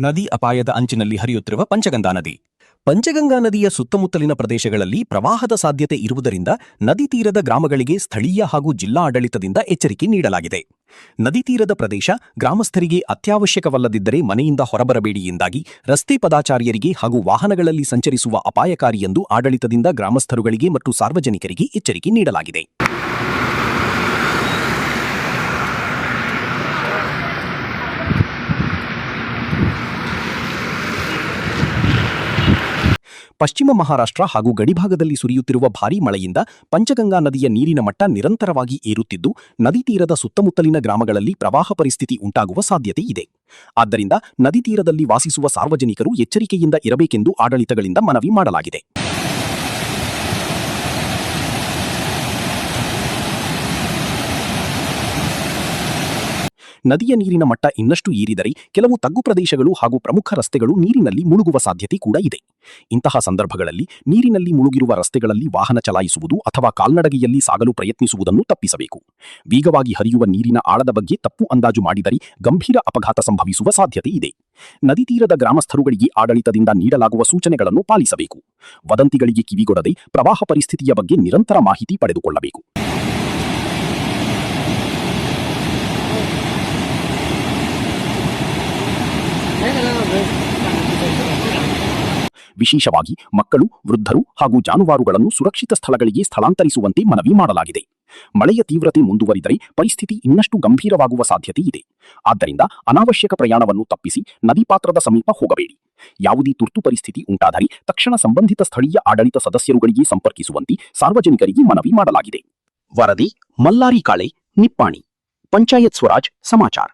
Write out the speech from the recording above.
ನದಿ ಅಪಾಯದ ಅಂಚಿನಲ್ಲಿ ಹರಿಯುತ್ತಿರುವ ಪಂಚಗಂಗಾ ನದಿ. ಪಂಚಗಂಗಾ ನದಿಯ ಸುತ್ತಮುತ್ತಲಿನ ಪ್ರದೇಶಗಳಲ್ಲಿ ಪ್ರವಾಹದ ಸಾಧ್ಯತೆ ಇರುವುದರಿಂದ ನದಿ ತೀರದ ಗ್ರಾಮಗಳಿಗೆ ಸ್ಥಳೀಯ ಹಾಗೂ ಜಿಲ್ಲಾ ಆಡಳಿತದಿಂದ ಎಚ್ಚರಿಕೆ ನೀಡಲಾಗಿದೆ. ನದಿ ತೀರದ ಪ್ರದೇಶ ಗ್ರಾಮಸ್ಥರಿಗೆ ಅತ್ಯವಶ್ಯಕವಲ್ಲದಿದ್ದರೆ ಮನೆಯಿಂದ ಹೊರಬರಬೇಡಿ ಎಂದಾಗಿ ರಸ್ತೆ ಪದಾಚಾರಿಯರಿಗೆ ಹಾಗೂ ವಾಹನಗಳಲ್ಲಿ ಸಂಚರಿಸುವ ಅಪಾಯಕಾರಿ ಎಂದು ಆಡಳಿತದಿಂದ ಗ್ರಾಮಸ್ಥರುಗಳಿಗೆ ಮತ್ತು ಸಾರ್ವಜನಿಕರಿಗೆ ಎಚ್ಚರಿಕೆ ನೀಡಲಾಗಿದೆ. ಪಶ್ಚಿಮ ಮಹಾರಾಷ್ಟ್ರ ಹಾಗೂ ಗಡಿಭಾಗದಲ್ಲಿ ಸುರಿಯುತ್ತಿರುವ ಭಾರೀ ಮಳೆಯಿಂದ ಪಂಚಗಂಗಾ ನದಿಯ ನೀರಿನ ಮಟ್ಟ ನಿರಂತರವಾಗಿ ಏರುತ್ತಿದ್ದು ನದಿ ತೀರದ ಸುತ್ತಮುತ್ತಲಿನ ಗ್ರಾಮಗಳಲ್ಲಿ ಪ್ರವಾಹ ಪರಿಸ್ಥಿತಿ ಉಂಟಾಗುವ ಸಾಧ್ಯತೆ ಇದೆ. ಆದ್ದರಿಂದ ನದಿ ತೀರದಲ್ಲಿ ವಾಸಿಸುವ ಸಾರ್ವಜನಿಕರು ಎಚ್ಚರಿಕೆಯಿಂದ ಇರಬೇಕೆಂದು ಆಡಳಿತಗಳಿಂದ ಮನವಿ ಮಾಡಲಾಗಿದೆ. ನದಿಯ ನೀರಿನ ಮಟ್ಟ ಇನ್ನಷ್ಟು ಏರಿದರೆ ಕೆಲವು ತಗ್ಗು ಪ್ರದೇಶಗಳು ಹಾಗೂ ಪ್ರಮುಖ ರಸ್ತೆಗಳು ನೀರಿನಲ್ಲಿ ಮುಳುಗುವ ಸಾಧ್ಯತೆ ಕೂಡ ಇದೆ. ಇಂತಹ ಸಂದರ್ಭಗಳಲ್ಲಿ ನೀರಿನಲ್ಲಿ ಮುಳುಗಿರುವ ರಸ್ತೆಗಳಲ್ಲಿ ವಾಹನ ಚಲಾಯಿಸುವುದು ಅಥವಾ ಕಾಲ್ನಡಗೆಯಲ್ಲಿ ಸಾಗಲು ಪ್ರಯತ್ನಿಸುವುದನ್ನು ತಪ್ಪಿಸಬೇಕು. ವೇಗವಾಗಿ ಹರಿಯುವ ನೀರಿನ ಆಳದ ಬಗ್ಗೆ ತಪ್ಪು ಅಂದಾಜು ಮಾಡಿದರೆ ಗಂಭೀರ ಅಪಘಾತ ಸಂಭವಿಸುವ ಸಾಧ್ಯತೆ ಇದೆ. ನದಿ ತೀರದ ಗ್ರಾಮಸ್ಥರುಗಳಿಗೆ ಆಡಳಿತದಿಂದ ನೀಡಲಾಗುವ ಸೂಚನೆಗಳನ್ನು ಪಾಲಿಸಬೇಕು. ವದಂತಿಗಳಿಗೆ ಕಿವಿಗೊಡದೆ ಪ್ರವಾಹ ಪರಿಸ್ಥಿತಿಯ ಬಗ್ಗೆ ನಿರಂತರ ಮಾಹಿತಿ ಪಡೆದುಕೊಳ್ಳಬೇಕು. ವಿಶೇಷವಾಗಿ ಮಕ್ಕಳು, ವೃದ್ಧರು ಹಾಗೂ ಜಾನುವಾರುಗಳನ್ನು ಸುರಕ್ಷಿತ ಸ್ಥಳಗಳಿಗೆ ಸ್ಥಳಾಂತರಿಸುವಂತೆ ಮನವಿ ಮಾಡಲಾಗಿದೆ. ಮಳೆಯ ತೀವ್ರತೆ ಮುಂದುವರಿದರೆ ಪರಿಸ್ಥಿತಿ ಇನ್ನಷ್ಟು ಗಂಭೀರವಾಗುವ ಸಾಧ್ಯತೆ ಇದೆ. ಆದ್ದರಿಂದ ಅನಾವಶ್ಯಕ ಪ್ರಯಾಣವನ್ನು ತಪ್ಪಿಸಿ ನದಿ ಪಾತ್ರದ ಸಮೀಪ ಹೋಗಬೇಡಿ. ಯಾವುದೇ ತುರ್ತು ಪರಿಸ್ಥಿತಿ ಉಂಟಾದರೆ ತಕ್ಷಣ ಸಂಬಂಧಿತ ಸ್ಥಳೀಯ ಆಡಳಿತ ಸದಸ್ಯರುಗಳಿಗೆ ಸಂಪರ್ಕಿಸುವಂತೆ ಸಾರ್ವಜನಿಕರಿಗೆ ಮನವಿ ಮಾಡಲಾಗಿದೆ. ವರದಿ ಮಲ್ಲಾರಿ ಕಾಳೆ, ನಿಪ್ಪಾಣಿ, ಪಂಚಾಯತ್ ಸ್ವರಾಜ್ ಸಮಾಚಾರ್.